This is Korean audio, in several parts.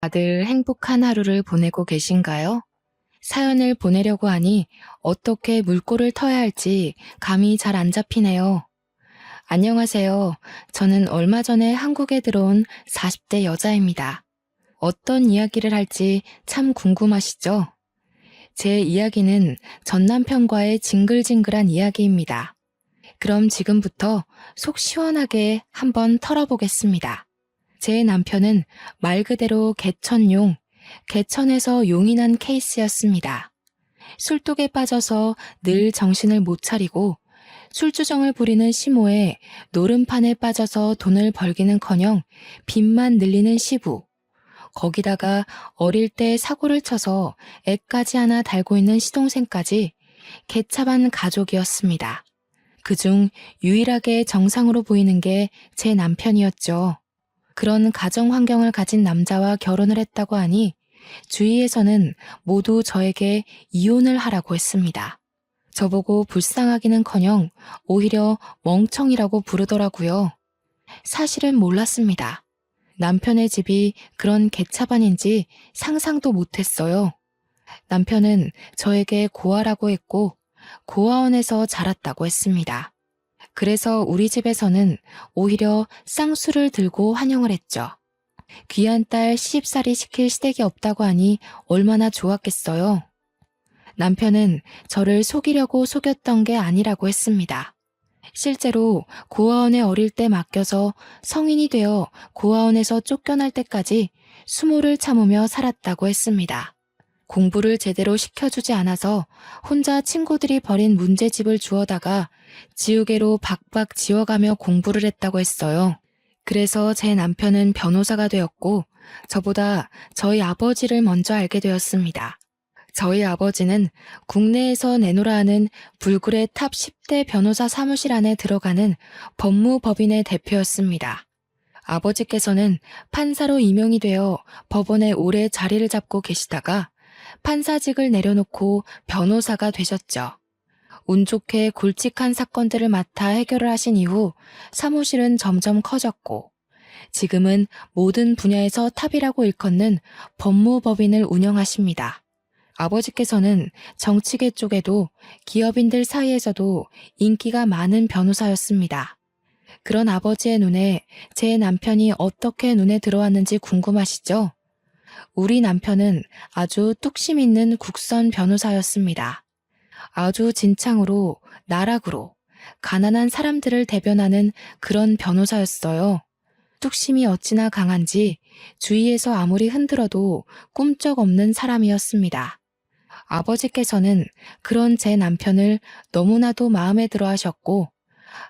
다들 행복한 하루를 보내고 계신가요? 사연을 보내려고 하니 어떻게 물꼬를 터야 할지 감이 잘 안 잡히네요. 안녕하세요. 저는 얼마 전에 한국에 들어온 40대 여자입니다. 어떤 이야기를 할지 참 궁금하시죠? 제 이야기는 전 남편과의 징글징글한 이야기입니다. 그럼 지금부터 속 시원하게 한번 털어보겠습니다. 제 남편은 말 그대로 개천용, 개천에서 용이 난 케이스였습니다. 술독에 빠져서 늘 정신을 못 차리고 술주정을 부리는 시모에 노름판에 빠져서 돈을 벌기는커녕 빚만 늘리는 시부, 거기다가 어릴 때 사고를 쳐서 애까지 하나 달고 있는 시동생까지 개차반 가족이었습니다. 그중 유일하게 정상으로 보이는 게 제 남편이었죠. 그런 가정 환경을 가진 남자와 결혼을 했다고 하니 주위에서는 모두 저에게 이혼을 하라고 했습니다. 저보고 불쌍하기는커녕 오히려 멍청이라고 부르더라고요. 사실은 몰랐습니다. 남편의 집이 그런 개차반인지 상상도 못했어요. 남편은 저에게 고아라고 했고 고아원에서 자랐다고 했습니다. 그래서 우리 집에서는 오히려 쌍수를 들고 환영을 했죠. 귀한 딸 시집살이 시킬 시댁이 없다고 하니 얼마나 좋았겠어요. 남편은 저를 속이려고 속였던 게 아니라고 했습니다. 실제로 고아원에 어릴 때 맡겨서 성인이 되어 고아원에서 쫓겨날 때까지 수모를 참으며 살았다고 했습니다. 공부를 제대로 시켜주지 않아서 혼자 친구들이 버린 문제집을 주워다가 지우개로 박박 지워가며 공부를 했다고 했어요. 그래서 제 남편은 변호사가 되었고 저보다 저희 아버지를 먼저 알게 되었습니다. 저희 아버지는 국내에서 내노라 하는 불굴의 탑 10대 변호사 사무실 안에 들어가는 법무법인의 대표였습니다. 아버지께서는 판사로 임용이 되어 법원에 오래 자리를 잡고 계시다가 판사직을 내려놓고 변호사가 되셨죠. 운 좋게 굵직한 사건들을 맡아 해결을 하신 이후 사무실은 점점 커졌고 지금은 모든 분야에서 탑이라고 일컫는 법무법인을 운영하십니다. 아버지께서는 정치계 쪽에도 기업인들 사이에서도 인기가 많은 변호사였습니다. 그런 아버지의 눈에 제 남편이 어떻게 눈에 들어왔는지 궁금하시죠? 우리 남편은 아주 뚝심 있는 국선 변호사였습니다. 아주 진창으로, 나락으로, 가난한 사람들을 대변하는 그런 변호사였어요. 뚝심이 어찌나 강한지 주위에서 아무리 흔들어도 꿈쩍없는 사람이었습니다. 아버지께서는 그런 제 남편을 너무나도 마음에 들어 하셨고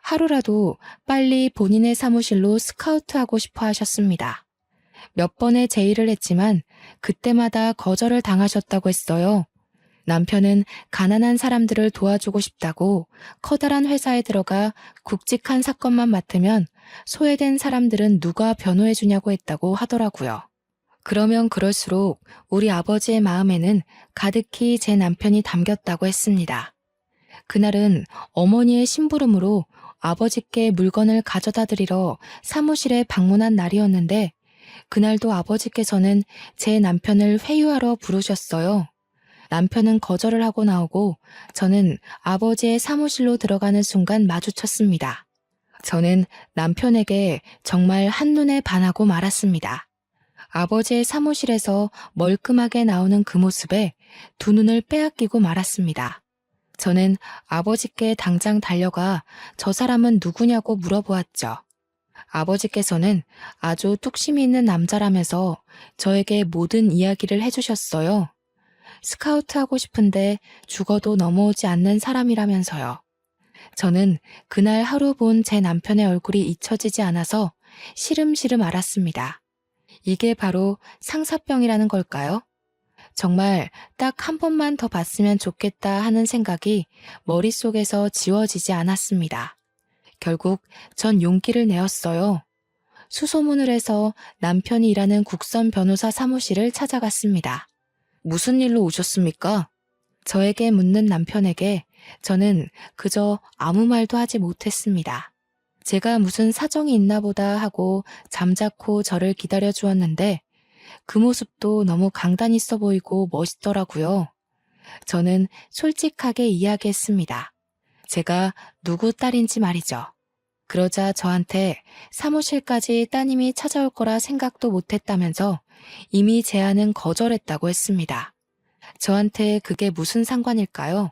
하루라도 빨리 본인의 사무실로 스카우트하고 싶어 하셨습니다. 몇 번의 제의를 했지만 그때마다 거절을 당하셨다고 했어요. 남편은 가난한 사람들을 도와주고 싶다고 커다란 회사에 들어가 굵직한 사건만 맡으면 소외된 사람들은 누가 변호해주냐고 했다고 하더라고요. 그러면 그럴수록 우리 아버지의 마음에는 가득히 제 남편이 담겼다고 했습니다. 그날은 어머니의 심부름으로 아버지께 물건을 가져다 드리러 사무실에 방문한 날이었는데 그날도 아버지께서는 제 남편을 회유하러 부르셨어요. 남편은 거절을 하고 나오고 저는 아버지의 사무실로 들어가는 순간 마주쳤습니다. 저는 남편에게 정말 한눈에 반하고 말았습니다. 아버지의 사무실에서 멀끔하게 나오는 그 모습에 두 눈을 빼앗기고 말았습니다. 저는 아버지께 당장 달려가 저 사람은 누구냐고 물어보았죠. 아버지께서는 아주 뚝심이 있는 남자라면서 저에게 모든 이야기를 해주셨어요. 스카우트하고 싶은데 죽어도 넘어오지 않는 사람이라면서요. 저는 그날 하루 본 제 남편의 얼굴이 잊혀지지 않아서 시름시름 앓았습니다. 이게 바로 상사병이라는 걸까요? 정말 딱 한 번만 더 봤으면 좋겠다 하는 생각이 머릿속에서 지워지지 않았습니다. 결국 전 용기를 내었어요. 수소문을 해서 남편이 일하는 국선 변호사 사무실을 찾아갔습니다. 무슨 일로 오셨습니까? 저에게 묻는 남편에게 저는 그저 아무 말도 하지 못했습니다. 제가 무슨 사정이 있나 보다 하고 잠자코 저를 기다려 주었는데 그 모습도 너무 강단 있어 보이고 멋있더라고요. 저는 솔직하게 이야기했습니다. 제가 누구 딸인지 말이죠. 그러자 저한테 사무실까지 따님이 찾아올 거라 생각도 못했다면서 이미 제안은 거절했다고 했습니다. 저한테 그게 무슨 상관일까요?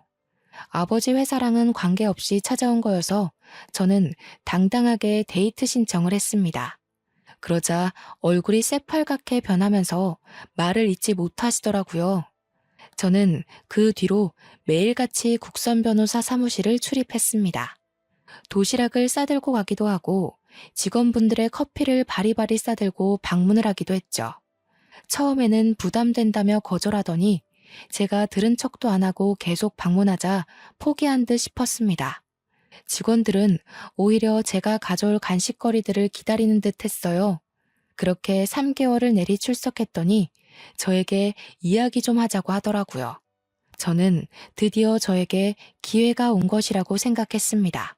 아버지 회사랑은 관계없이 찾아온 거여서 저는 당당하게 데이트 신청을 했습니다. 그러자 얼굴이 새빨갛게 변하면서 말을 잇지 못하시더라고요. 저는 그 뒤로 매일같이 국선 변호사 사무실을 출입했습니다. 도시락을 싸들고 가기도 하고 직원분들의 커피를 바리바리 싸들고 방문을 하기도 했죠. 처음에는 부담된다며 거절하더니 제가 들은 척도 안 하고 계속 방문하자 포기한 듯 싶었습니다. 직원들은 오히려 제가 가져올 간식거리들을 기다리는 듯 했어요. 그렇게 3개월을 내리 출석했더니 저에게 이야기 좀 하자고 하더라고요. 저는 드디어 저에게 기회가 온 것이라고 생각했습니다.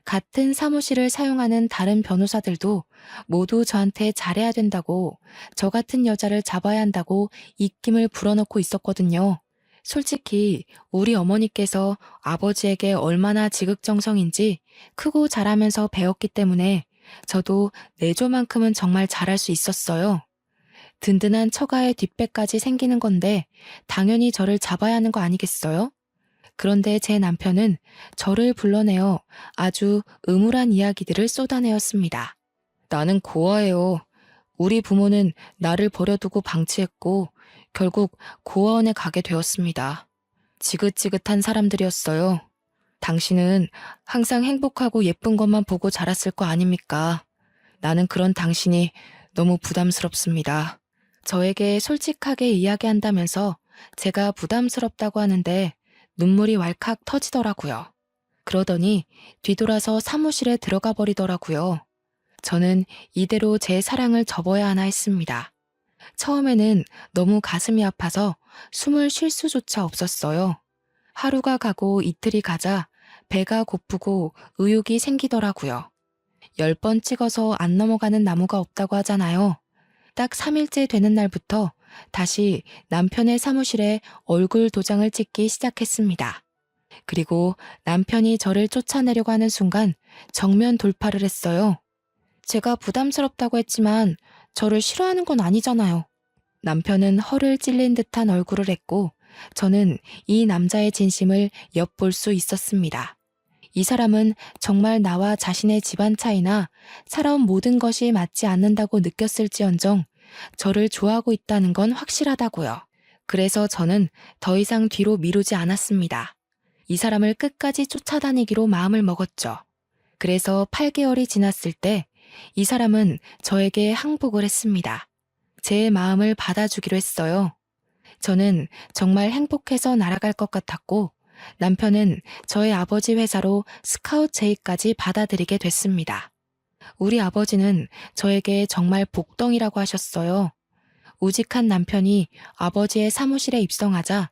같은 사무실을 사용하는 다른 변호사들도 모두 저한테 잘해야 된다고, 저 같은 여자를 잡아야 한다고 입김을 불어넣고 있었거든요. 솔직히 우리 어머니께서 아버지에게 얼마나 지극정성인지 크고 잘하면서 배웠기 때문에 저도 내조만큼은 정말 잘할 수 있었어요. 든든한 처가의 뒷배까지 생기는 건데 당연히 저를 잡아야 하는 거 아니겠어요? 그런데 제 남편은 저를 불러내어 아주 음울한 이야기들을 쏟아내었습니다. 나는 고아예요. 우리 부모는 나를 버려두고 방치했고 결국 고아원에 가게 되었습니다. 지긋지긋한 사람들이었어요. 당신은 항상 행복하고 예쁜 것만 보고 자랐을 거 아닙니까? 나는 그런 당신이 너무 부담스럽습니다. 저에게 솔직하게 이야기한다면서 제가 부담스럽다고 하는데 눈물이 왈칵 터지더라고요. 그러더니 뒤돌아서 사무실에 들어가 버리더라고요. 저는 이대로 제 사랑을 접어야 하나 했습니다. 처음에는 너무 가슴이 아파서 숨을 쉴 수조차 없었어요. 하루가 가고 이틀이 가자 배가 고프고 의욕이 생기더라고요. 10번 찍어서 안 넘어가는 나무가 없다고 하잖아요. 딱 3일째 되는 날부터 다시 남편의 사무실에 얼굴 도장을 찍기 시작했습니다. 그리고 남편이 저를 쫓아내려고 하는 순간 정면 돌파를 했어요. 제가 부담스럽다고 했지만 저를 싫어하는 건 아니잖아요. 남편은 허를 찔린 듯한 얼굴을 했고 저는 이 남자의 진심을 엿볼 수 있었습니다. 이 사람은 정말 나와 자신의 집안 차이나 살아온 모든 것이 맞지 않는다고 느꼈을지언정 저를 좋아하고 있다는 건 확실하다고요. 그래서 저는 더 이상 뒤로 미루지 않았습니다. 이 사람을 끝까지 쫓아다니기로 마음을 먹었죠. 그래서 8개월이 지났을 때 이 사람은 저에게 항복을 했습니다. 제 마음을 받아주기로 했어요. 저는 정말 행복해서 날아갈 것 같았고 남편은 저의 아버지 회사로 스카웃 제의까지 받아들이게 됐습니다. 우리 아버지는 저에게 정말 복덩이라고 하셨어요. 우직한 남편이 아버지의 사무실에 입성하자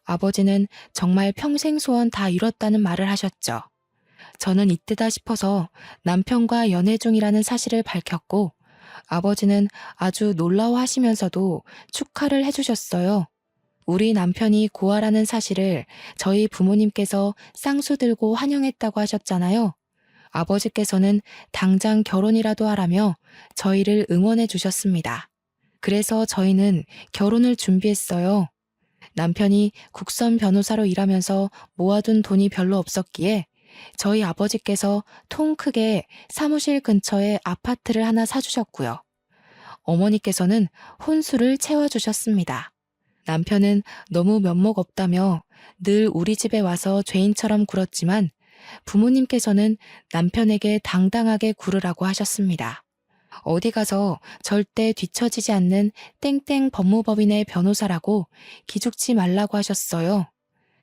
아버지는 정말 평생 소원 다 이뤘다는 말을 하셨죠. 저는 이때다 싶어서 남편과 연애 중이라는 사실을 밝혔고 아버지는 아주 놀라워하시면서도 축하를 해주셨어요. 우리 남편이 고아라는 사실을 저희 부모님께서 쌍수 들고 환영했다고 하셨잖아요. 아버지께서는 당장 결혼이라도 하라며 저희를 응원해 주셨습니다. 그래서 저희는 결혼을 준비했어요. 남편이 국선 변호사로 일하면서 모아둔 돈이 별로 없었기에 저희 아버지께서 통 크게 사무실 근처에 아파트를 하나 사주셨고요. 어머니께서는 혼수를 채워주셨습니다. 남편은 너무 면목 없다며 늘 우리 집에 와서 죄인처럼 굴었지만 부모님께서는 남편에게 당당하게 굴으라고 하셨습니다. 어디 가서 절대 뒤처지지 않는 땡땡 법무법인의 변호사라고 기죽지 말라고 하셨어요.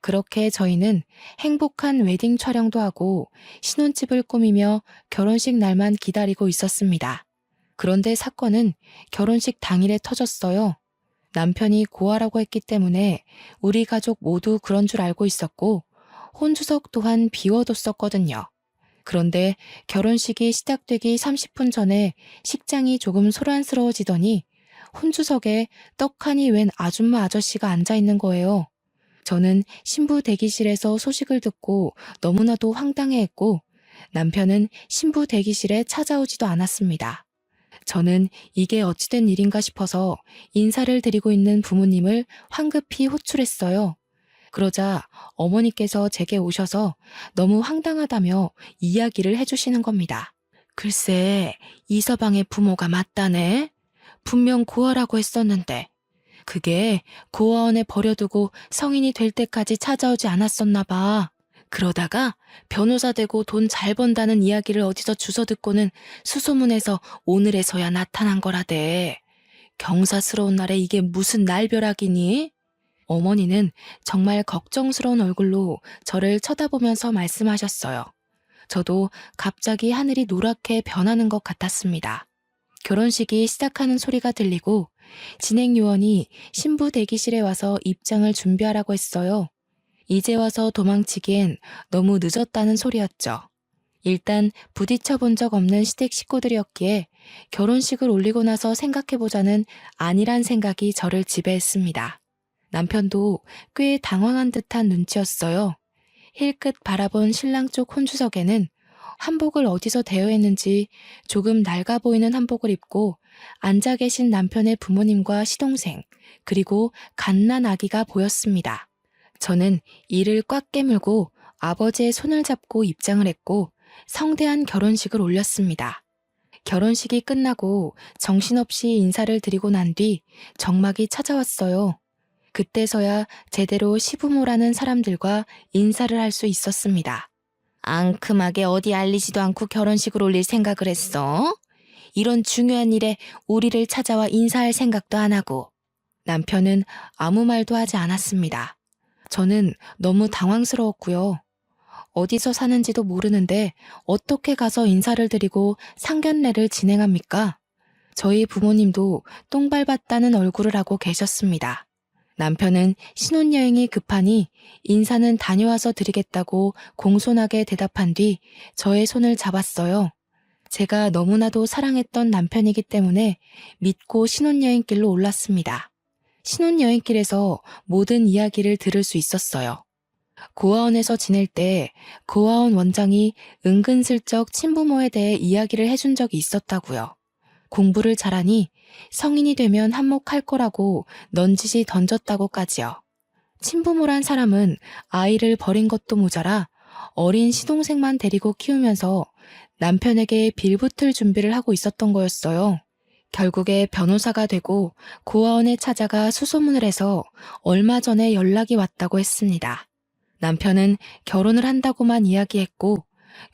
그렇게 저희는 행복한 웨딩 촬영도 하고 신혼집을 꾸미며 결혼식 날만 기다리고 있었습니다. 그런데 사건은 결혼식 당일에 터졌어요. 남편이 고아라고 했기 때문에 우리 가족 모두 그런 줄 알고 있었고 혼주석 또한 비워뒀었거든요. 그런데 결혼식이 시작되기 30분 전에 식장이 조금 소란스러워지더니 혼주석에 떡하니 웬 아줌마 아저씨가 앉아있는 거예요. 저는 신부 대기실에서 소식을 듣고 너무나도 황당해했고 남편은 신부 대기실에 찾아오지도 않았습니다. 저는 이게 어찌된 일인가 싶어서 인사를 드리고 있는 부모님을 황급히 호출했어요. 그러자 어머니께서 제게 오셔서 너무 황당하다며 이야기를 해주시는 겁니다. 글쎄, 이서방의 부모가 맞다네. 분명 고아라고 했었는데 그게 고아원에 버려두고 성인이 될 때까지 찾아오지 않았었나 봐. 그러다가 변호사 되고 돈 잘 번다는 이야기를 어디서 주워 듣고는 수소문해서 오늘에서야 나타난 거라대. 경사스러운 날에 이게 무슨 날벼락이니? 어머니는 정말 걱정스러운 얼굴로 저를 쳐다보면서 말씀하셨어요. 저도 갑자기 하늘이 노랗게 변하는 것 같았습니다. 결혼식이 시작하는 소리가 들리고 진행 요원이 신부 대기실에 와서 입장을 준비하라고 했어요. 이제 와서 도망치기엔 너무 늦었다는 소리였죠. 일단 부딪혀 본 적 없는 시댁 식구들이었기에 결혼식을 올리고 나서 생각해보자는 안일한 생각이 저를 지배했습니다. 남편도 꽤 당황한 듯한 눈치였어요. 힐끗 바라본 신랑 쪽 혼주석에는 한복을 어디서 대여했는지 조금 낡아 보이는 한복을 입고 앉아 계신 남편의 부모님과 시동생, 그리고 갓난 아기가 보였습니다. 저는 이를 꽉 깨물고 아버지의 손을 잡고 입장을 했고 성대한 결혼식을 올렸습니다. 결혼식이 끝나고 정신없이 인사를 드리고 난 뒤 정막이 찾아왔어요. 그때서야 제대로 시부모라는 사람들과 인사를 할 수 있었습니다. 앙큼하게 어디 알리지도 않고 결혼식을 올릴 생각을 했어? 이런 중요한 일에 우리를 찾아와 인사할 생각도 안 하고. 남편은 아무 말도 하지 않았습니다. 저는 너무 당황스러웠고요. 어디서 사는지도 모르는데 어떻게 가서 인사를 드리고 상견례를 진행합니까? 저희 부모님도 똥 밟았다는 얼굴을 하고 계셨습니다. 남편은 신혼여행이 급하니 인사는 다녀와서 드리겠다고 공손하게 대답한 뒤 저의 손을 잡았어요. 제가 너무나도 사랑했던 남편이기 때문에 믿고 신혼여행길로 올랐습니다. 신혼여행길에서 모든 이야기를 들을 수 있었어요. 고아원에서 지낼 때 고아원 원장이 은근슬쩍 친부모에 대해 이야기를 해준 적이 있었다고요. 공부를 잘하니 성인이 되면 한몫할 거라고 넌지시 던졌다고까지요. 친부모란 사람은 아이를 버린 것도 모자라 어린 시동생만 데리고 키우면서 남편에게 빌붙을 준비를 하고 있었던 거였어요. 결국에 변호사가 되고 고아원에 찾아가 수소문을 해서 얼마 전에 연락이 왔다고 했습니다. 남편은 결혼을 한다고만 이야기했고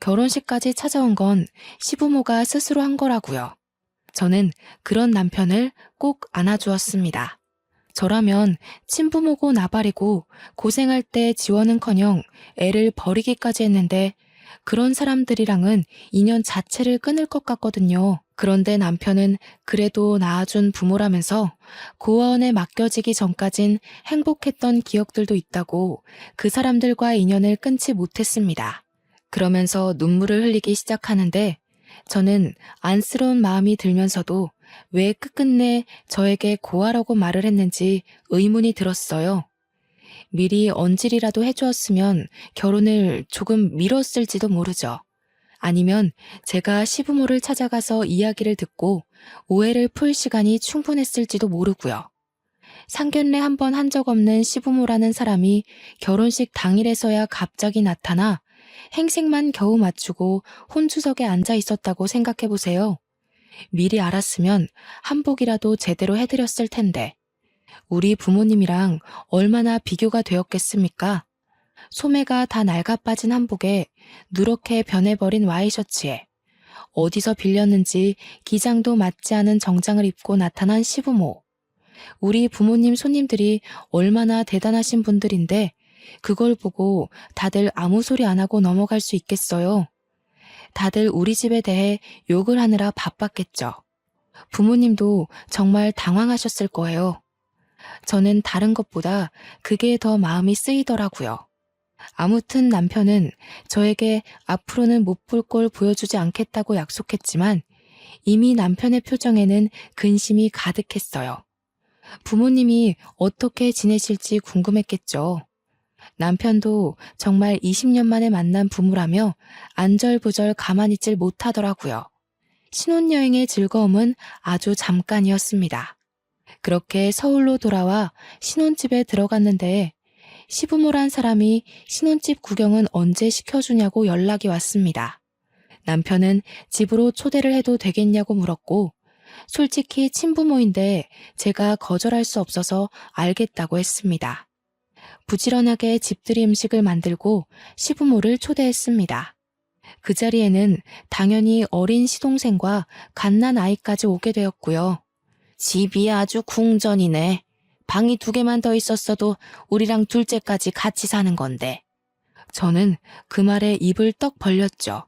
결혼식까지 찾아온 건 시부모가 스스로 한 거라고요. 저는 그런 남편을 꼭 안아주었습니다. 저라면 친부모고 나발이고 고생할 때 지원은커녕 애를 버리기까지 했는데 그런 사람들이랑은 인연 자체를 끊을 것 같거든요. 그런데 남편은 그래도 낳아준 부모라면서 고아원에 맡겨지기 전까진 행복했던 기억들도 있다고 그 사람들과의 인연을 끊지 못했습니다. 그러면서 눈물을 흘리기 시작하는데 저는 안쓰러운 마음이 들면서도 왜 끝끝내 저에게 고아라고 말을 했는지 의문이 들었어요. 미리 언질이라도 해주었으면 결혼을 조금 미뤘을지도 모르죠. 아니면 제가 시부모를 찾아가서 이야기를 듣고 오해를 풀 시간이 충분했을지도 모르고요. 상견례 한 번 한 적 없는 시부모라는 사람이 결혼식 당일에서야 갑자기 나타나 행색만 겨우 맞추고 혼주석에 앉아 있었다고 생각해보세요. 미리 알았으면 한복이라도 제대로 해드렸을 텐데 우리 부모님이랑 얼마나 비교가 되었겠습니까? 소매가 다 낡아 빠진 한복에 누렇게 변해버린 와이셔츠에 어디서 빌렸는지 기장도 맞지 않은 정장을 입고 나타난 시부모. 우리 부모님 손님들이 얼마나 대단하신 분들인데 그걸 보고 다들 아무 소리 안 하고 넘어갈 수 있겠어요. 다들 우리 집에 대해 욕을 하느라 바빴겠죠. 부모님도 정말 당황하셨을 거예요. 저는 다른 것보다 그게 더 마음이 쓰이더라고요. 아무튼 남편은 저에게 앞으로는 못 볼 걸 보여주지 않겠다고 약속했지만 이미 남편의 표정에는 근심이 가득했어요. 부모님이 어떻게 지내실지 궁금했겠죠. 남편도 정말 20년 만에 만난 부부라며 안절부절 가만히 있질 못하더라고요. 신혼여행의 즐거움은 아주 잠깐이었습니다. 그렇게 서울로 돌아와 신혼집에 들어갔는데 시부모란 사람이 신혼집 구경은 언제 시켜주냐고 연락이 왔습니다. 남편은 집으로 초대를 해도 되겠냐고 물었고 솔직히 친부모인데 제가 거절할 수 없어서 알겠다고 했습니다. 부지런하게 집들이 음식을 만들고 시부모를 초대했습니다. 그 자리에는 당연히 어린 시동생과 갓난 아이까지 오게 되었고요. 집이 아주 궁전이네. 방이 2개만 더 있었어도 우리랑 둘째까지 같이 사는 건데. 저는 그 말에 입을 떡 벌렸죠.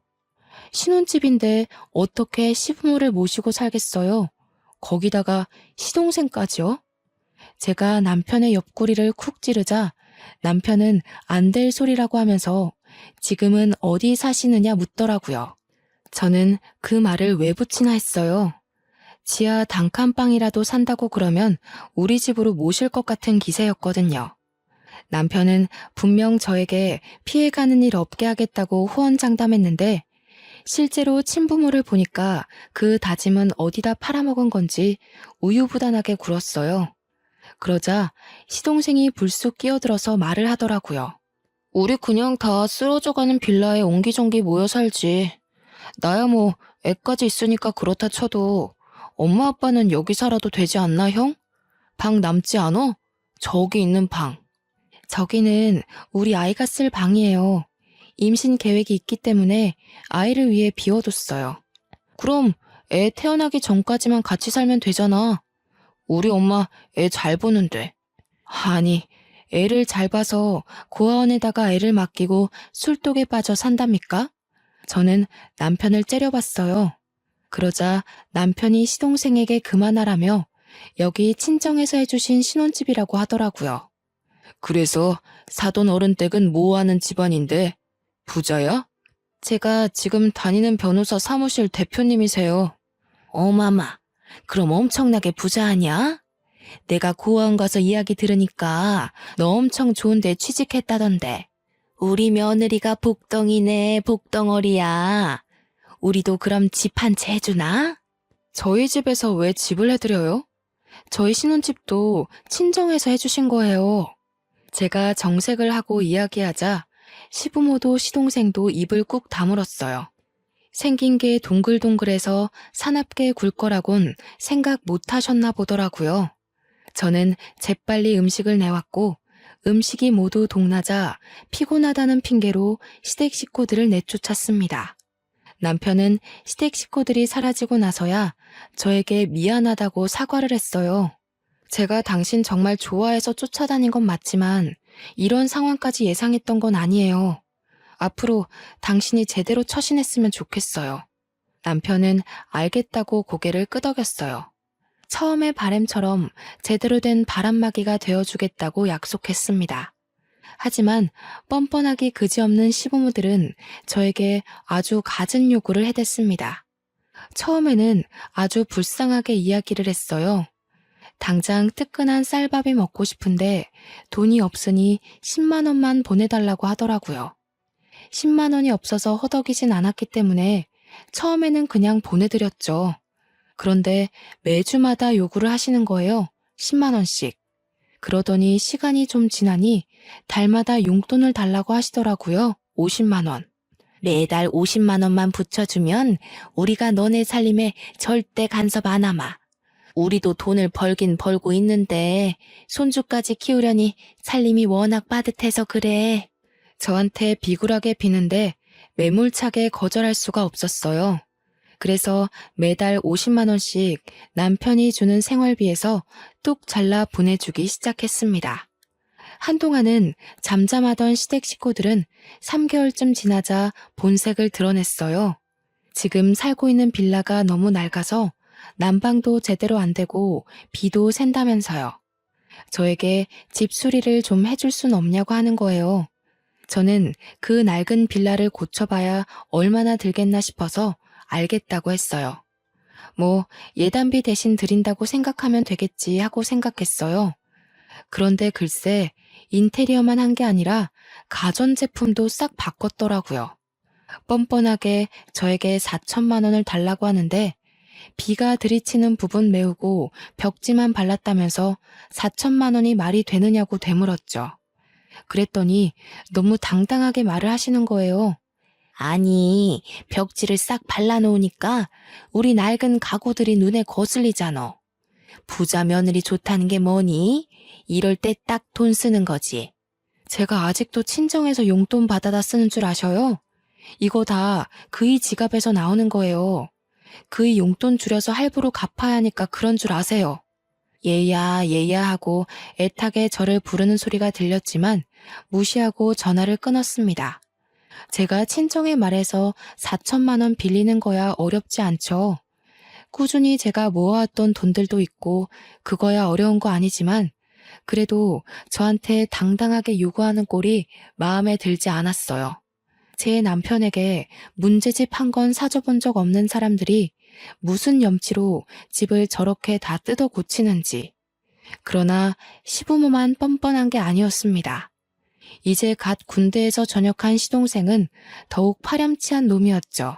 신혼집인데 어떻게 시부모를 모시고 살겠어요? 거기다가 시동생까지요? 제가 남편의 옆구리를 쿡 찌르자 남편은 안 될 소리라고 하면서 지금은 어디 사시느냐 묻더라고요. 저는 그 말을 왜 붙이나 했어요. 지하 단칸방이라도 산다고 그러면 우리 집으로 모실 것 같은 기세였거든요. 남편은 분명 저에게 피해가는 일 없게 하겠다고 호언장담했는데 실제로 친부모를 보니까 그 다짐은 어디다 팔아먹은 건지 우유부단하게 굴었어요. 그러자 시동생이 불쑥 끼어들어서 말을 하더라고요. 우리 그냥 다 쓰러져가는 빌라에 옹기종기 모여 살지. 나야 뭐 애까지 있으니까 그렇다 쳐도 엄마 아빠는 여기 살아도 되지 않나 형? 방 남지 않어? 저기 있는 방. 저기는 우리 아이가 쓸 방이에요. 임신 계획이 있기 때문에 아이를 위해 비워뒀어요. 그럼 애 태어나기 전까지만 같이 살면 되잖아. 우리 엄마 애 잘 보는데. 아니, 애를 잘 봐서 고아원에다가 애를 맡기고 술독에 빠져 산답니까? 저는 남편을 째려봤어요. 그러자 남편이 시동생에게 그만하라며 여기 친정에서 해주신 신혼집이라고 하더라고요. 그래서 사돈 어른 댁은 뭐하는 집안인데 부자야? 제가 지금 다니는 변호사 사무실 대표님이세요. 어마마, 그럼 엄청나게 부자 아니야? 내가 고아원 가서 이야기 들으니까 너 엄청 좋은데 취직했다던데. 우리 며느리가 복덩이네, 복덩어리야. 우리도 그럼 집 한 채 해주나? 저희 집에서 왜 집을 해드려요? 저희 신혼집도 친정에서 해주신 거예요. 제가 정색을 하고 이야기하자 시부모도 시동생도 입을 꾹 다물었어요. 생긴 게 동글동글해서 사납게 굴 거라곤 생각 못 하셨나 보더라고요. 저는 재빨리 음식을 내왔고 음식이 모두 동나자 피곤하다는 핑계로 시댁 식구들을 내쫓았습니다. 남편은 시댁 식구들이 사라지고 나서야 저에게 미안하다고 사과를 했어요. 제가 당신 정말 좋아해서 쫓아다닌 건 맞지만 이런 상황까지 예상했던 건 아니에요. 앞으로 당신이 제대로 처신했으면 좋겠어요. 남편은 알겠다고 고개를 끄덕였어요. 처음의 바램처럼 제대로 된 바람막이가 되어주겠다고 약속했습니다. 하지만 뻔뻔하기 그지없는 시부모들은 저에게 아주 갖은 요구를 해댔습니다. 처음에는 아주 불쌍하게 이야기를 했어요. 당장 뜨끈한 쌀밥이 먹고 싶은데 돈이 없으니 10만 원만 보내달라고 하더라고요. 10만 원이 없어서 허덕이진 않았기 때문에 처음에는 그냥 보내드렸죠. 그런데 매주마다 요구를 하시는 거예요. 10만 원씩. 그러더니 시간이 좀 지나니 달마다 용돈을 달라고 하시더라고요. 50만 원. 매달 50만 원만 붙여주면 우리가 너네 살림에 절대 간섭 안 하마. 우리도 돈을 벌긴 벌고 있는데 손주까지 키우려니 살림이 워낙 빠듯해서 그래. 저한테 비굴하게 비는데 매몰차게 거절할 수가 없었어요. 그래서 매달 50만 원씩 남편이 주는 생활비에서 뚝 잘라 보내주기 시작했습니다. 한동안은 잠잠하던 시댁 식구들은 3개월쯤 지나자 본색을 드러냈어요. 지금 살고 있는 빌라가 너무 낡아서 난방도 제대로 안 되고 비도 샌다면서요. 저에게 집 수리를 좀 해줄 순 없냐고 하는 거예요. 저는 그 낡은 빌라를 고쳐봐야 얼마나 들겠나 싶어서 알겠다고 했어요. 뭐 예단비 대신 드린다고 생각하면 되겠지 하고 생각했어요. 그런데 글쎄 인테리어만 한 게 아니라 가전제품도 싹 바꿨더라고요. 뻔뻔하게 저에게 4천만 원을 달라고 하는데 비가 들이치는 부분 메우고 벽지만 발랐다면서 4천만 원이 말이 되느냐고 되물었죠. 그랬더니 너무 당당하게 말을 하시는 거예요. 아니, 벽지를 싹 발라놓으니까 우리 낡은 가구들이 눈에 거슬리잖아. 부자 며느리 좋다는 게 뭐니? 이럴 때 딱 돈 쓰는 거지. 제가 아직도 친정에서 용돈 받아다 쓰는 줄 아셔요? 이거 다 그이 지갑에서 나오는 거예요. 그이 용돈 줄여서 할부로 갚아야 하니까 그런 줄 아세요. 얘야 얘야 하고 애타게 저를 부르는 소리가 들렸지만 무시하고 전화를 끊었습니다. 제가 친정에 말해서 4천만 원 빌리는 거야 어렵지 않죠. 꾸준히 제가 모아왔던 돈들도 있고 그거야 어려운 거 아니지만 그래도 저한테 당당하게 요구하는 꼴이 마음에 들지 않았어요. 제 남편에게 문제집 한 건 사줘본 적 없는 사람들이 무슨 염치로 집을 저렇게 다 뜯어 고치는지. 그러나 시부모만 뻔뻔한 게 아니었습니다. 이제 갓 군대에서 전역한 시동생은 더욱 파렴치한 놈이었죠.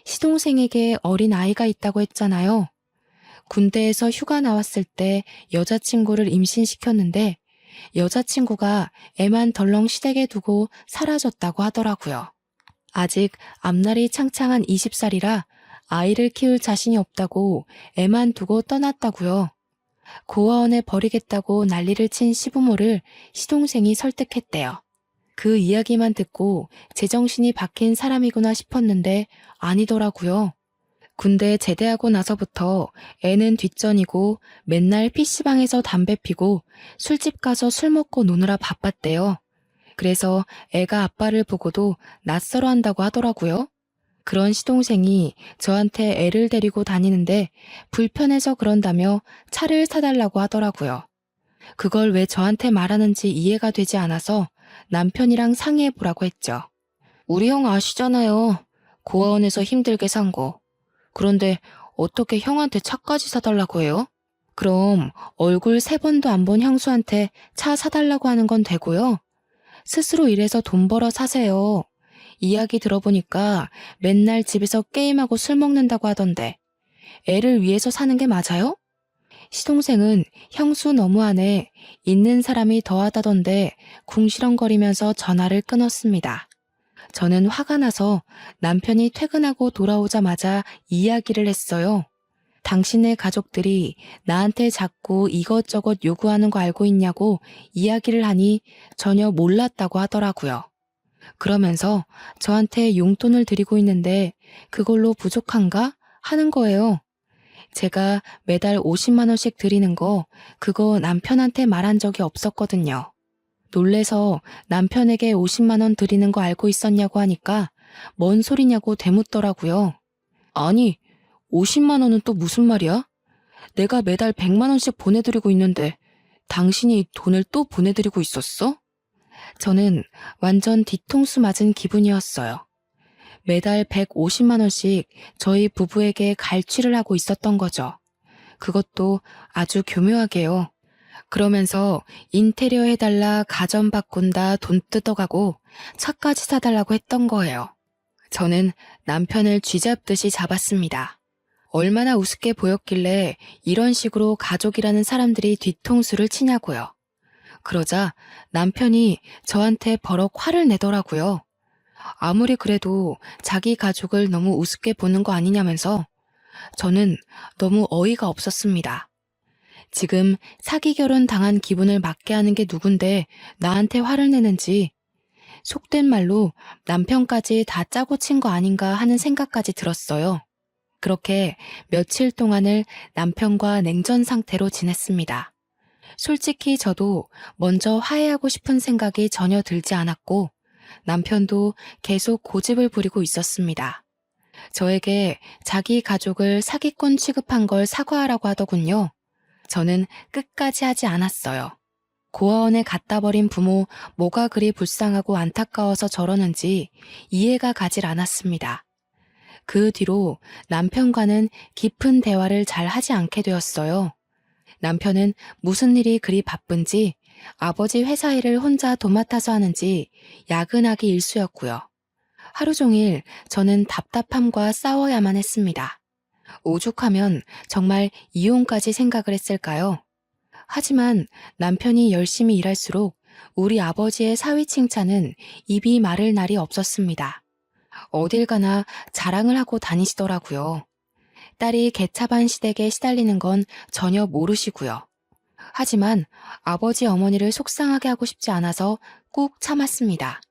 시동생에게 어린 아이가 있다고 했잖아요. 군대에서 휴가 나왔을 때 여자친구를 임신시켰는데 여자친구가 애만 덜렁 시댁에 두고 사라졌다고 하더라고요. 아직 앞날이 창창한 20살이라 아이를 키울 자신이 없다고 애만 두고 떠났다고요. 고아원에 버리겠다고 난리를 친 시부모를 시동생이 설득했대요. 그 이야기만 듣고 제정신이 박힌 사람이구나 싶었는데 아니더라고요. 군대 제대하고 나서부터 애는 뒷전이고 맨날 PC방에서 담배 피고 술집 가서 술 먹고 노느라 바빴대요. 그래서 애가 아빠를 보고도 낯설어 한다고 하더라고요. 그런 시동생이 저한테 애를 데리고 다니는데 불편해서 그런다며 차를 사달라고 하더라고요. 그걸 왜 저한테 말하는지 이해가 되지 않아서 남편이랑 상의해보라고 했죠. 우리 형 아시잖아요. 고아원에서 힘들게 산 거. 그런데 어떻게 형한테 차까지 사달라고 해요? 그럼 얼굴 3번도 안 본 형수한테 차 사달라고 하는 건 되고요. 스스로 일해서 돈 벌어 사세요. 이야기 들어보니까 맨날 집에서 게임하고 술 먹는다고 하던데 애를 위해서 사는 게 맞아요? 시동생은 형수 너무하네. 있는 사람이 더하다던데 궁시렁거리면서 전화를 끊었습니다. 저는 화가 나서 남편이 퇴근하고 돌아오자마자 이야기를 했어요. 당신의 가족들이 나한테 자꾸 이것저것 요구하는 거 알고 있냐고 이야기를 하니 전혀 몰랐다고 하더라고요. 그러면서 저한테 용돈을 드리고 있는데 그걸로 부족한가? 하는 거예요. 제가 매달 50만 원씩 드리는 거 그거 남편한테 말한 적이 없었거든요. 놀래서 남편에게 50만 원 드리는 거 알고 있었냐고 하니까 뭔 소리냐고 되묻더라고요. 아니, 50만 원은 또 무슨 말이야? 내가 매달 100만 원씩 보내드리고 있는데 당신이 돈을 또 보내드리고 있었어? 저는 완전 뒤통수 맞은 기분이었어요. 매달 150만 원씩 저희 부부에게 갈취를 하고 있었던 거죠. 그것도 아주 교묘하게요. 그러면서 인테리어 해달라, 가전 바꾼다, 돈 뜯어가고 차까지 사달라고 했던 거예요. 저는 남편을 쥐잡듯이 잡았습니다. 얼마나 우습게 보였길래 이런 식으로 가족이라는 사람들이 뒤통수를 치냐고요. 그러자 남편이 저한테 버럭 화를 내더라고요. 아무리 그래도 자기 가족을 너무 우습게 보는 거 아니냐면서 저는 너무 어이가 없었습니다. 지금 사기 결혼 당한 기분을 맞게 하는 게 누군데 나한테 화를 내는지 속된 말로 남편까지 다 짜고 친 거 아닌가 하는 생각까지 들었어요. 그렇게 며칠 동안을 남편과 냉전 상태로 지냈습니다. 솔직히 저도 먼저 화해하고 싶은 생각이 전혀 들지 않았고 남편도 계속 고집을 부리고 있었습니다. 저에게 자기 가족을 사기꾼 취급한 걸 사과하라고 하더군요. 저는 끝까지 하지 않았어요. 고아원에 갖다 버린 부모 뭐가 그리 불쌍하고 안타까워서 저러는지 이해가 가질 않았습니다. 그 뒤로 남편과는 깊은 대화를 잘 하지 않게 되었어요. 남편은 무슨 일이 그리 바쁜지 아버지 회사 일을 혼자 도맡아서 하는지 야근하기 일쑤였고요. 하루 종일 저는 답답함과 싸워야만 했습니다. 오죽하면 정말 이혼까지 생각을 했을까요? 하지만 남편이 열심히 일할수록 우리 아버지의 사위 칭찬은 입이 마를 날이 없었습니다. 어딜 가나 자랑을 하고 다니시더라고요. 딸이 개차반 시댁에 시달리는 건 전혀 모르시고요. 하지만 아버지 어머니를 속상하게 하고 싶지 않아서 꾹 참았습니다.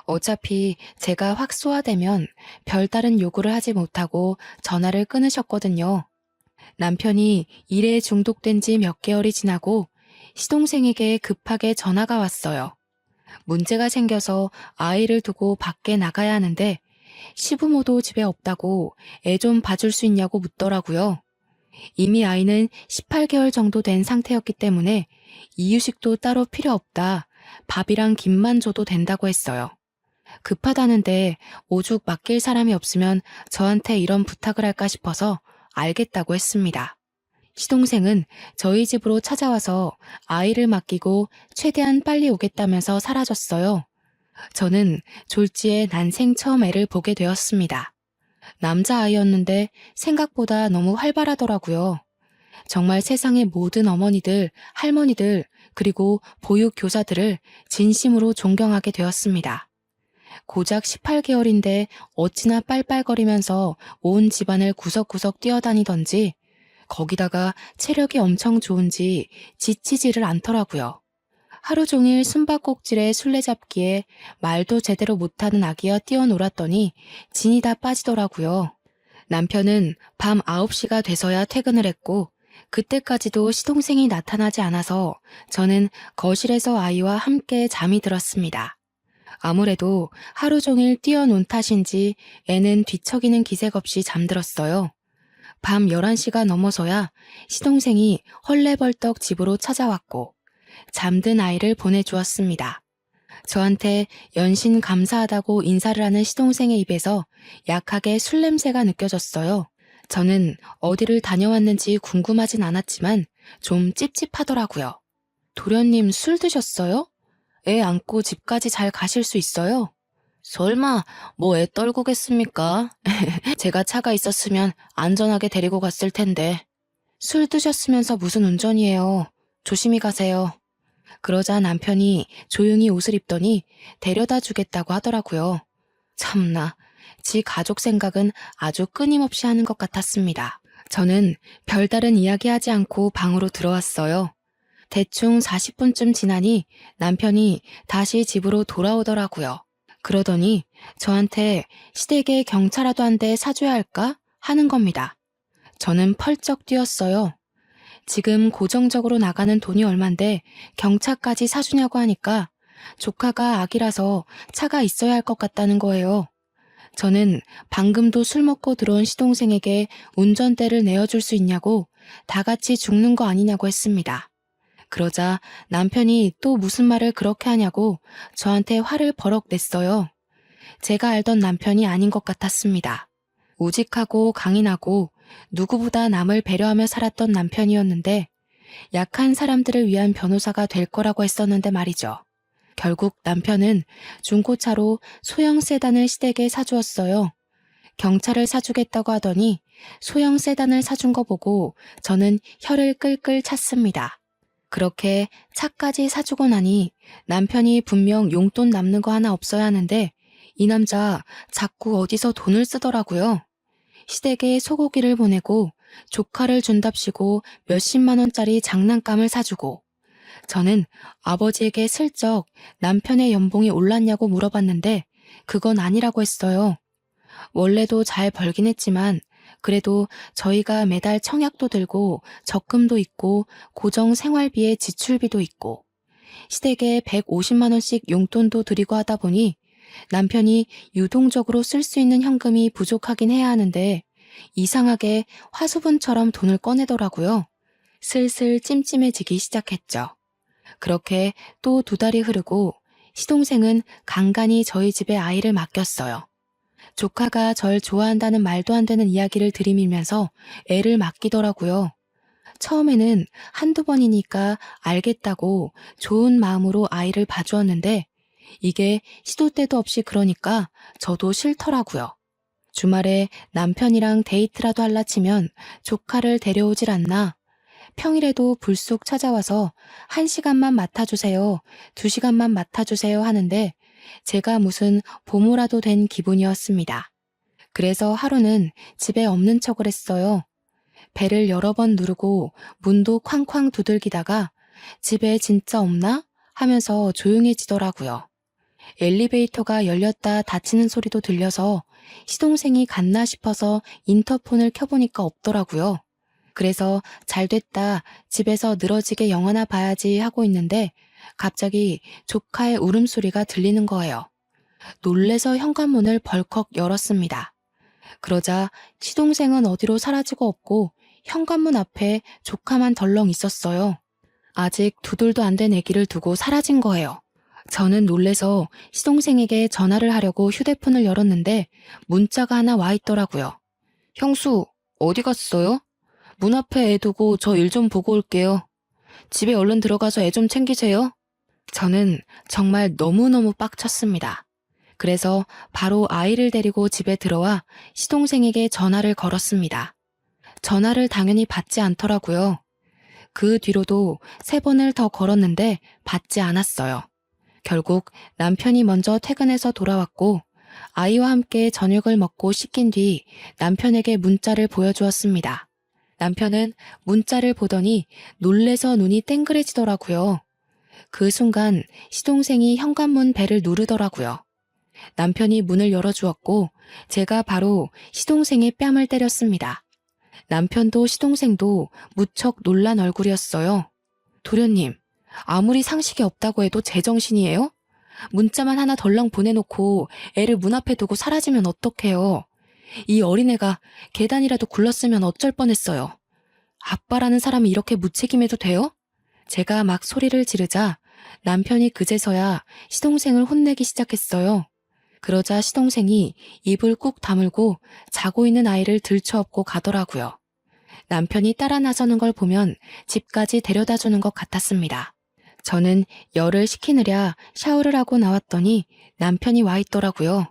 어차피 제가 확 쏘아대면 별다른 요구를 하지 못하고 전화를 끊으셨거든요. 남편이 일에 중독된 지 몇 개월이 지나고 시동생에게 급하게 전화가 왔어요. 문제가 생겨서 아이를 두고 밖에 나가야 하는데 시부모도 집에 없다고 애 좀 봐줄 수 있냐고 묻더라고요. 이미 아이는 18개월 정도 된 상태였기 때문에 이유식도 따로 필요 없다. 밥이랑 김만 줘도 된다고 했어요. 급하다는데 오죽 맡길 사람이 없으면 저한테 이런 부탁을 할까 싶어서 알겠다고 했습니다. 시동생은 저희 집으로 찾아와서 아이를 맡기고 최대한 빨리 오겠다면서 사라졌어요. 저는 졸지에 난생 처음 애를 보게 되었습니다. 남자아이였는데 생각보다 너무 활발하더라고요. 정말 세상의 모든 어머니들, 할머니들, 그리고 보육교사들을 진심으로 존경하게 되었습니다. 고작 18개월인데 어찌나 빨빨거리면서 온 집안을 구석구석 뛰어다니던지 거기다가 체력이 엄청 좋은지 지치지를 않더라고요. 하루 종일 숨바꼭질에 술래잡기에 말도 제대로 못하는 아기와 뛰어놀았더니 진이 다 빠지더라고요. 남편은 밤 9시가 돼서야 퇴근을 했고 그때까지도 시동생이 나타나지 않아서 저는 거실에서 아이와 함께 잠이 들었습니다. 아무래도 하루 종일 뛰어논 탓인지 애는 뒤척이는 기색 없이 잠들었어요. 밤 11시가 넘어서야 시동생이 헐레벌떡 집으로 찾아왔고 잠든 아이를 보내주었습니다. 저한테 연신 감사하다고 인사를 하는 시동생의 입에서 약하게 술 냄새가 느껴졌어요. 저는 어디를 다녀왔는지 궁금하진 않았지만 좀 찝찝하더라고요. 도련님 술 드셨어요? 애 안고 집까지 잘 가실 수 있어요? 설마 뭐 애 떨구겠습니까? 제가 차가 있었으면 안전하게 데리고 갔을 텐데. 술 드셨으면서 무슨 운전이에요. 조심히 가세요. 그러자 남편이 조용히 옷을 입더니 데려다 주겠다고 하더라고요. 참나, 지 가족 생각은 아주 끊임없이 하는 것 같았습니다. 저는 별다른 이야기하지 않고 방으로 들어왔어요. 대충 40분쯤 지나니 남편이 다시 집으로 돌아오더라고요. 그러더니 저한테 시댁에 경차라도 한 대 사줘야 할까 하는 겁니다. 저는 펄쩍 뛰었어요. 지금 고정적으로 나가는 돈이 얼만데 경차까지 사주냐고 하니까 조카가 아기라서 차가 있어야 할 것 같다는 거예요. 저는 방금도 술 먹고 들어온 시동생에게 운전대를 내어줄 수 있냐고 다 같이 죽는 거 아니냐고 했습니다. 그러자 남편이 또 무슨 말을 그렇게 하냐고 저한테 화를 버럭 냈어요. 제가 알던 남편이 아닌 것 같았습니다. 우직하고 강인하고 누구보다 남을 배려하며 살았던 남편이었는데 약한 사람들을 위한 변호사가 될 거라고 했었는데 말이죠. 결국 남편은 중고차로 소형 세단을 시댁에 사주었어요. 경차를 사주겠다고 하더니 소형 세단을 사준 거 보고 저는 혀를 끌끌 찼습니다. 그렇게 차까지 사주고 나니 남편이 분명 용돈 남는 거 하나 없어야 하는데 이 남자 자꾸 어디서 돈을 쓰더라고요. 시댁에 소고기를 보내고 조카를 준답시고 몇십만 원짜리 장난감을 사주고 저는 아버지에게 슬쩍 남편의 연봉이 올랐냐고 물어봤는데 그건 아니라고 했어요. 원래도 잘 벌긴 했지만 그래도 저희가 매달 청약도 들고 적금도 있고 고정 생활비에 지출비도 있고 시댁에 150만 원씩 용돈도 드리고 하다 보니 남편이 유동적으로 쓸 수 있는 현금이 부족하긴 해야 하는데 이상하게 화수분처럼 돈을 꺼내더라고요. 슬슬 찜찜해지기 시작했죠. 그렇게 또 2달이 흐르고 시동생은 간간히 저희 집에 아이를 맡겼어요. 조카가 절 좋아한다는 말도 안 되는 이야기를 들이밀면서 애를 맡기더라고요. 처음에는 한두 번이니까 알겠다고 좋은 마음으로 아이를 봐주었는데 이게 시도 때도 없이 그러니까 저도 싫더라고요. 주말에 남편이랑 데이트라도 할라 치면 조카를 데려오질 않나. 평일에도 불쑥 찾아와서 1시간만 맡아주세요, 2시간만 맡아주세요 하는데 제가 무슨 보모라도 된 기분이었습니다. 그래서 하루는 집에 없는 척을 했어요. 배를 여러 번 누르고 문도 쾅쾅 두들기다가 집에 진짜 없나? 하면서 조용해지더라고요. 엘리베이터가 열렸다 닫히는 소리도 들려서 시동생이 갔나 싶어서 인터폰을 켜보니까 없더라고요. 그래서 잘됐다, 집에서 늘어지게 영화나 봐야지 하고 있는데 갑자기 조카의 울음소리가 들리는 거예요. 놀래서 현관문을 벌컥 열었습니다. 그러자 시동생은 어디로 사라지고 없고 현관문 앞에 조카만 덜렁 있었어요. 아직 2돌도 안 된 아기를 두고 사라진 거예요. 저는 놀래서 시동생에게 전화를 하려고 휴대폰을 열었는데 문자가 하나 와 있더라고요. 형수, 어디 갔어요? 문 앞에 애 두고 저 일 좀 보고 올게요. 집에 얼른 들어가서 애 좀 챙기세요. 저는 정말 너무너무 빡쳤습니다. 그래서 바로 아이를 데리고 집에 들어와 시동생에게 전화를 걸었습니다. 전화를 당연히 받지 않더라고요. 그 뒤로도 3번을 더 걸었는데 받지 않았어요. 결국 남편이 먼저 퇴근해서 돌아왔고 아이와 함께 저녁을 먹고 씻긴 뒤 남편에게 문자를 보여주었습니다. 남편은 문자를 보더니 놀래서 눈이 땡그레지더라고요. 그 순간 시동생이 현관문 벨을 누르더라고요. 남편이 문을 열어주었고 제가 바로 시동생의 뺨을 때렸습니다. 남편도 시동생도 무척 놀란 얼굴이었어요. 도련님, 아무리 상식이 없다고 해도 제정신이에요? 문자만 하나 덜렁 보내놓고 애를 문 앞에 두고 사라지면 어떡해요? 이 어린애가 계단이라도 굴렀으면 어쩔 뻔했어요. 아빠라는 사람이 이렇게 무책임해도 돼요? 제가 막 소리를 지르자 남편이 그제서야 시동생을 혼내기 시작했어요. 그러자 시동생이 입을 꾹 다물고 자고 있는 아이를 들쳐업고 가더라고요. 남편이 따라 나서는 걸 보면 집까지 데려다 주는 것 같았습니다. 저는 열을 식히느랴 샤워를 하고 나왔더니 남편이 와 있더라고요.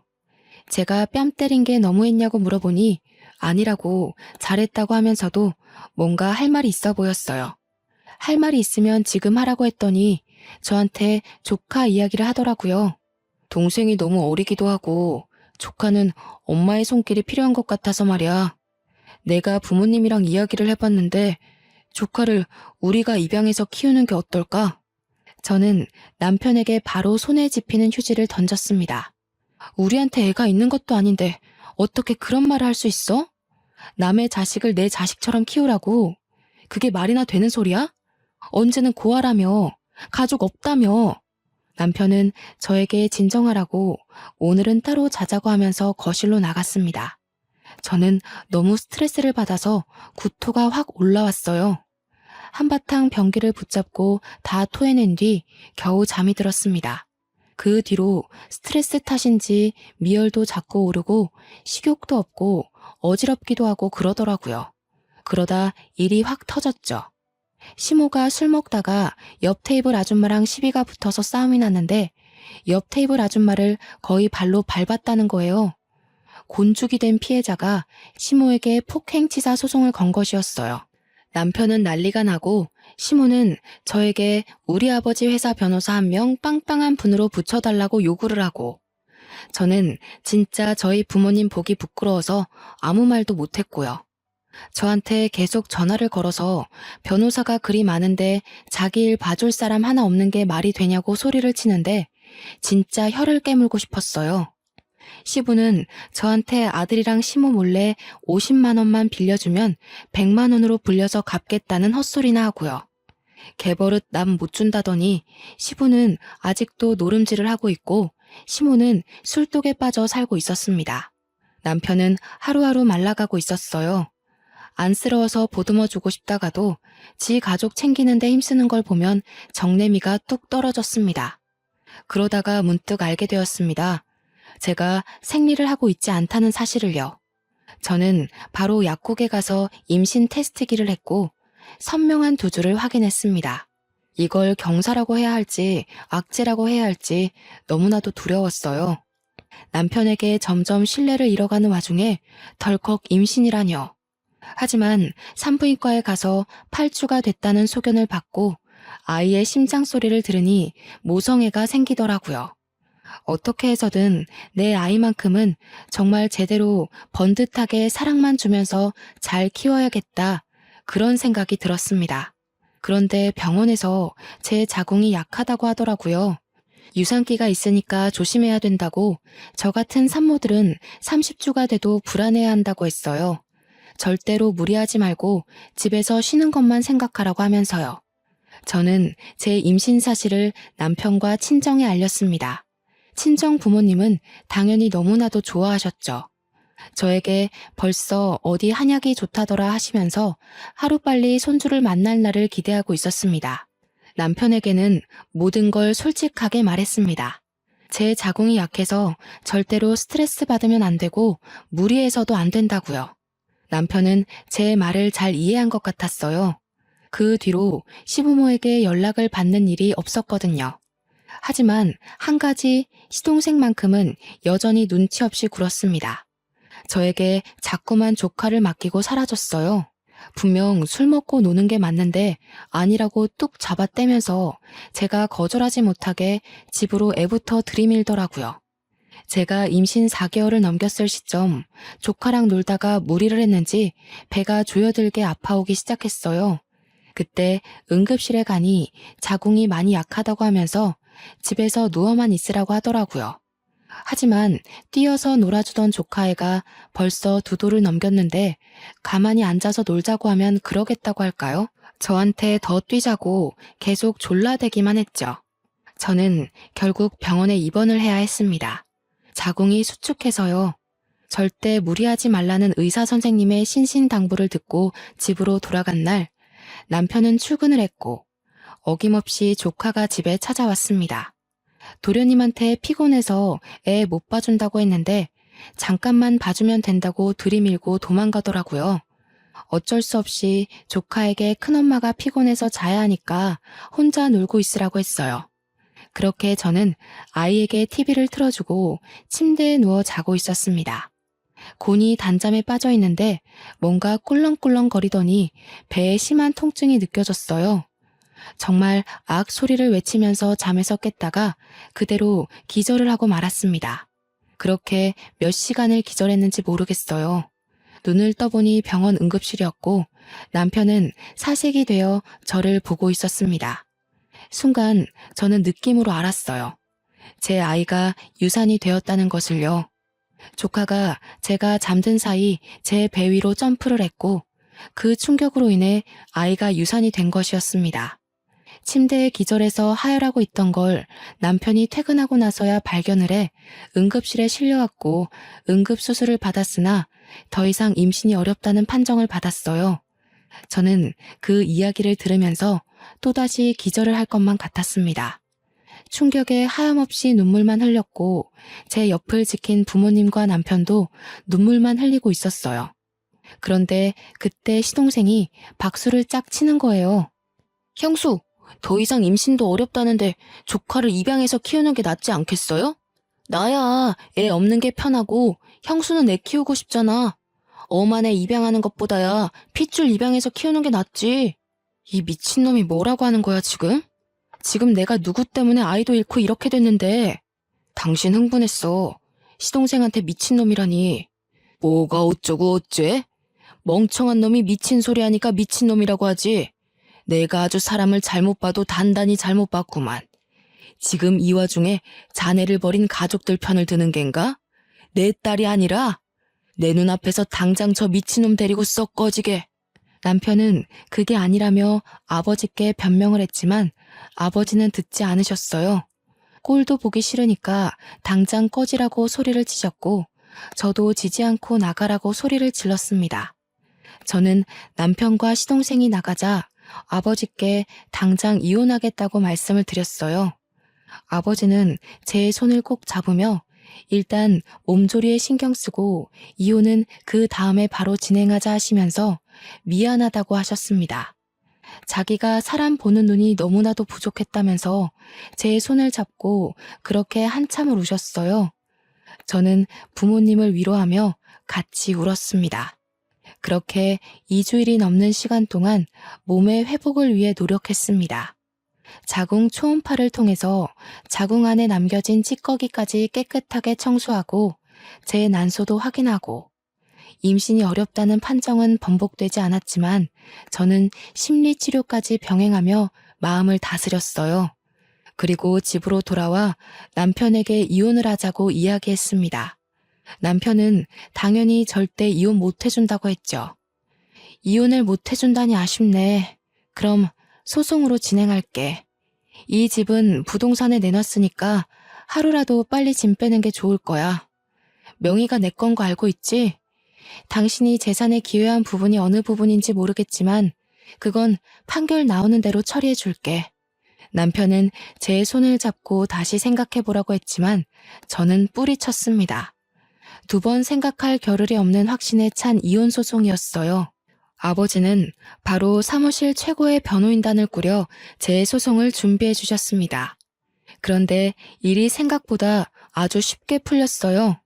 제가 뺨 때린 게 너무했냐고 물어보니 아니라고 잘했다고 하면서도 뭔가 할 말이 있어 보였어요. 할 말이 있으면 지금 하라고 했더니 저한테 조카 이야기를 하더라고요. 동생이 너무 어리기도 하고 조카는 엄마의 손길이 필요한 것 같아서 말이야. 내가 부모님이랑 이야기를 해봤는데 조카를 우리가 입양해서 키우는 게 어떨까? 저는 남편에게 바로 손에 집히는 휴지를 던졌습니다. 우리한테 애가 있는 것도 아닌데 어떻게 그런 말을 할 수 있어? 남의 자식을 내 자식처럼 키우라고? 그게 말이나 되는 소리야? 언제는 고아라며, 가족 없다며. 남편은 저에게 진정하라고 오늘은 따로 자자고 하면서 거실로 나갔습니다. 저는 너무 스트레스를 받아서 구토가 확 올라왔어요. 한바탕 변기를 붙잡고 다 토해낸 뒤 겨우 잠이 들었습니다. 그 뒤로 스트레스 탓인지 미열도 자꾸 오르고 식욕도 없고 어지럽기도 하고 그러더라고요. 그러다 일이 확 터졌죠. 시모가 술 먹다가 옆 테이블 아줌마랑 시비가 붙어서 싸움이 났는데 옆 테이블 아줌마를 거의 발로 밟았다는 거예요. 곤죽이 된 피해자가 시모에게 폭행치사 소송을 건 것이었어요. 남편은 난리가 나고 시모는 저에게 우리 아버지 회사 변호사 1명 빵빵한 분으로 붙여달라고 요구를 하고 저는 진짜 저희 부모님 보기 부끄러워서 아무 말도 못했고요. 저한테 계속 전화를 걸어서 변호사가 그리 많은데 자기 일 봐줄 사람 하나 없는 게 말이 되냐고 소리를 치는데 진짜 혀를 깨물고 싶었어요. 시부는 저한테 아들이랑 시모 몰래 50만 원만 빌려주면 100만 원으로 불려서 갚겠다는 헛소리나 하고요. 개버릇 남 못 준다더니 시부는 아직도 노름질을 하고 있고 시모는 술독에 빠져 살고 있었습니다. 남편은 하루하루 말라가고 있었어요. 안쓰러워서 보듬어주고 싶다가도 지 가족 챙기는데 힘쓰는 걸 보면 정내미가 뚝 떨어졌습니다. 그러다가 문득 알게 되었습니다. 제가 생리를 하고 있지 않다는 사실을요. 저는 바로 약국에 가서 임신 테스트기를 했고 선명한 두 줄을 확인했습니다. 이걸 경사라고 해야 할지 악재라고 해야 할지 너무나도 두려웠어요. 남편에게 점점 신뢰를 잃어가는 와중에 덜컥 임신이라뇨. 하지만 산부인과에 가서 8주가 됐다는 소견을 받고 아이의 심장 소리를 들으니 모성애가 생기더라고요. 어떻게 해서든 내 아이만큼은 정말 제대로 번듯하게 사랑만 주면서 잘 키워야겠다. 그런 생각이 들었습니다. 그런데 병원에서 제 자궁이 약하다고 하더라고요. 유산기가 있으니까 조심해야 된다고 저 같은 산모들은 30주가 돼도 불안해야 한다고 했어요. 절대로 무리하지 말고 집에서 쉬는 것만 생각하라고 하면서요. 저는 제 임신 사실을 남편과 친정에 알렸습니다. 친정 부모님은 당연히 너무나도 좋아하셨죠. 저에게 벌써 어디 한약이 좋다더라 하시면서 하루빨리 손주를 만날 날을 기대하고 있었습니다. 남편에게는 모든 걸 솔직하게 말했습니다. 제 자궁이 약해서 절대로 스트레스 받으면 안 되고 무리해서도 안 된다고요. 남편은 제 말을 잘 이해한 것 같았어요. 그 뒤로 시부모에게 연락을 받는 일이 없었거든요. 하지만 한 가지 시동생만큼은 여전히 눈치 없이 굴었습니다. 저에게 자꾸만 조카를 맡기고 사라졌어요. 분명 술 먹고 노는 게 맞는데 아니라고 뚝 잡아떼면서 제가 거절하지 못하게 집으로 애부터 들이밀더라고요. 제가 임신 4개월을 넘겼을 시점 조카랑 놀다가 무리를 했는지 배가 조여들게 아파오기 시작했어요. 그때 응급실에 가니 자궁이 많이 약하다고 하면서 집에서 누워만 있으라고 하더라고요. 하지만 뛰어서 놀아주던 조카애가 벌써 2돌을 넘겼는데 가만히 앉아서 놀자고 하면 그러겠다고 할까요? 저한테 더 뛰자고 계속 졸라대기만 했죠. 저는 결국 병원에 입원을 해야 했습니다. 자궁이 수축해서요. 절대 무리하지 말라는 의사 선생님의 신신당부를 듣고 집으로 돌아간 날 남편은 출근을 했고 어김없이 조카가 집에 찾아왔습니다. 도련님한테 피곤해서 애 못 봐준다고 했는데 잠깐만 봐주면 된다고 들이밀고 도망가더라고요. 어쩔 수 없이 조카에게 큰엄마가 피곤해서 자야 하니까 혼자 놀고 있으라고 했어요. 그렇게 저는 아이에게 TV를 틀어주고 침대에 누워 자고 있었습니다. 곤이 단잠에 빠져 있는데 뭔가 꿀렁꿀렁 거리더니 배에 심한 통증이 느껴졌어요. 정말 악 소리를 외치면서 잠에서 깼다가 그대로 기절을 하고 말았습니다. 그렇게 몇 시간을 기절했는지 모르겠어요. 눈을 떠보니 병원 응급실이었고 남편은 사색이 되어 저를 보고 있었습니다. 순간 저는 느낌으로 알았어요. 제 아이가 유산이 되었다는 것을요. 조카가 제가 잠든 사이 제 배 위로 점프를 했고 그 충격으로 인해 아이가 유산이 된 것이었습니다. 침대에 기절해서 하혈하고 있던 걸 남편이 퇴근하고 나서야 발견을 해 응급실에 실려왔고 응급수술을 받았으나 더 이상 임신이 어렵다는 판정을 받았어요. 저는 그 이야기를 들으면서 또다시 기절을 할 것만 같았습니다. 충격에 하염없이 눈물만 흘렸고 제 옆을 지킨 부모님과 남편도 눈물만 흘리고 있었어요. 그런데 그때 시동생이 박수를 짝 치는 거예요. 형수, 더 이상 임신도 어렵다는데 조카를 입양해서 키우는 게 낫지 않겠어요? 나야 애 없는 게 편하고 형수는 애 키우고 싶잖아. 엄한 애 입양하는 것보다야 핏줄 입양해서 키우는 게 낫지. 이 미친놈이 뭐라고 하는 거야 지금? 지금 내가 누구 때문에 아이도 잃고 이렇게 됐는데. 당신 흥분했어. 시동생한테 미친놈이라니. 뭐가 어쩌고 어째? 멍청한 놈이 미친 소리 하니까 미친놈이라고 하지. 내가 아주 사람을 잘못 봐도 단단히 잘못 봤구만. 지금 이 와중에 자네를 버린 가족들 편을 드는 겐가? 내 딸이 아니라 내 눈앞에서 당장 저 미친놈 데리고 썩 꺼지게. 남편은 그게 아니라며 아버지께 변명을 했지만 아버지는 듣지 않으셨어요. 꼴도 보기 싫으니까 당장 꺼지라고 소리를 치셨고 저도 지지 않고 나가라고 소리를 질렀습니다. 저는 남편과 시동생이 나가자 아버지께 당장 이혼하겠다고 말씀을 드렸어요. 아버지는 제 손을 꼭 잡으며 일단 몸조리에 신경 쓰고 이혼은 그 다음에 바로 진행하자 하시면서 미안하다고 하셨습니다. 자기가 사람 보는 눈이 너무나도 부족했다면서 제 손을 잡고 그렇게 한참을 우셨어요. 저는 부모님을 위로하며 같이 울었습니다. 그렇게 2주일이 넘는 시간 동안 몸의 회복을 위해 노력했습니다. 자궁 초음파를 통해서 자궁 안에 남겨진 찌꺼기까지 깨끗하게 청소하고 제 난소도 확인하고 임신이 어렵다는 판정은 번복되지 않았지만 저는 심리치료까지 병행하며 마음을 다스렸어요. 그리고 집으로 돌아와 남편에게 이혼을 하자고 이야기했습니다. 남편은 당연히 절대 이혼 못 해준다고 했죠. 이혼을 못 해준다니 아쉽네. 그럼 소송으로 진행할게. 이 집은 부동산에 내놨으니까 하루라도 빨리 짐 빼는 게 좋을 거야. 명의가 내 건 거 알고 있지? 당신이 재산에 기여한 부분이 어느 부분인지 모르겠지만 그건 판결 나오는 대로 처리해 줄게. 남편은 제 손을 잡고 다시 생각해보라고 했지만 저는 뿌리쳤습니다. 2번 생각할 겨를이 없는 확신에 찬 이혼 소송이었어요. 아버지는 바로 사무실 최고의 변호인단을 꾸려 제 소송을 준비해 주셨습니다. 그런데 일이 생각보다 아주 쉽게 풀렸어요.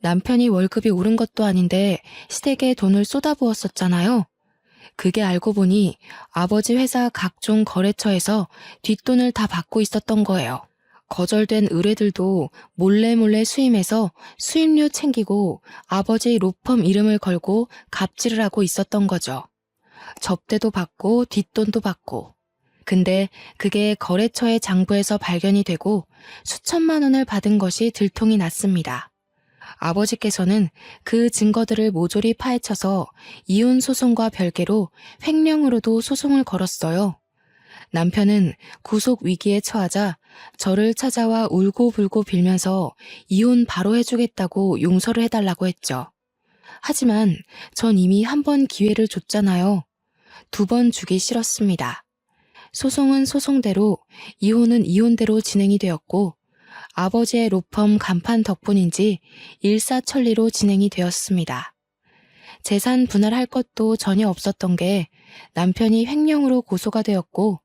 남편이 월급이 오른 것도 아닌데 시댁에 돈을 쏟아부었었잖아요. 그게 알고 보니 아버지 회사 각종 거래처에서 뒷돈을 다 받고 있었던 거예요. 거절된 의뢰들도 몰래 수임해서 수임료 챙기고 아버지 로펌 이름을 걸고 갑질을 하고 있었던 거죠. 접대도 받고 뒷돈도 받고. 근데 그게 거래처의 장부에서 발견이 되고 수천만 원을 받은 것이 들통이 났습니다. 아버지께서는 그 증거들을 모조리 파헤쳐서 이혼 소송과 별개로 횡령으로도 소송을 걸었어요. 남편은 구속 위기에 처하자 저를 찾아와 울고불고 빌면서 이혼 바로 해주겠다고 용서를 해달라고 했죠. 하지만 전 이미 1번 기회를 줬잖아요. 2번 주기 싫었습니다. 소송은 소송대로, 이혼은 이혼대로 진행이 되었고 아버지의 로펌 간판 덕분인지 일사천리로 진행이 되었습니다. 재산 분할할 것도 전혀 없었던 게 남편이 횡령으로 고소가 되었고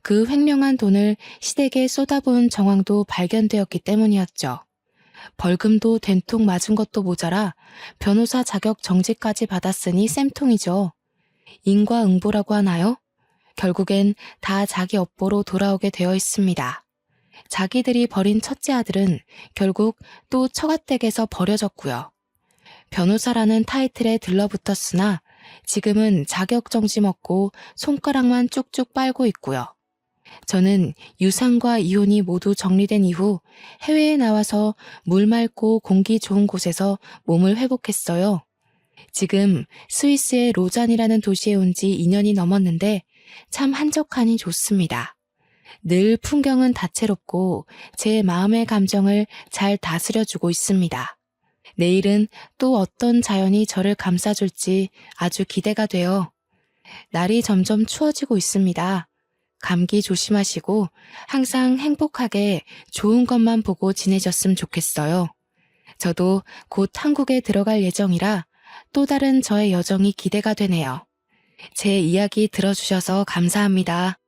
그 횡령한 돈을 시댁에 쏟아부은 정황도 발견되었기 때문이었죠. 벌금도 된통 맞은 것도 모자라 변호사 자격 정지까지 받았으니 쌤통이죠. 인과응보라고 하나요? 결국엔 다 자기 업보로 돌아오게 되어 있습니다. 자기들이 버린 첫째 아들은 결국 또 처가댁에서 버려졌고요. 변호사라는 타이틀에 들러붙었으나 지금은 자격정지 먹고 손가락만 쭉쭉 빨고 있고요. 저는 유산과 이혼이 모두 정리된 이후 해외에 나와서 물 맑고 공기 좋은 곳에서 몸을 회복했어요. 지금 스위스의 로잔이라는 도시에 온 지 2년이 넘었는데 참 한적하니 좋습니다. 늘 풍경은 다채롭고 제 마음의 감정을 잘 다스려주고 있습니다. 내일은 또 어떤 자연이 저를 감싸줄지 아주 기대가 돼요. 날이 점점 추워지고 있습니다. 감기 조심하시고 항상 행복하게 좋은 것만 보고 지내셨으면 좋겠어요. 저도 곧 한국에 들어갈 예정이라 또 다른 저의 여정이 기대가 되네요. 제 이야기 들어주셔서 감사합니다.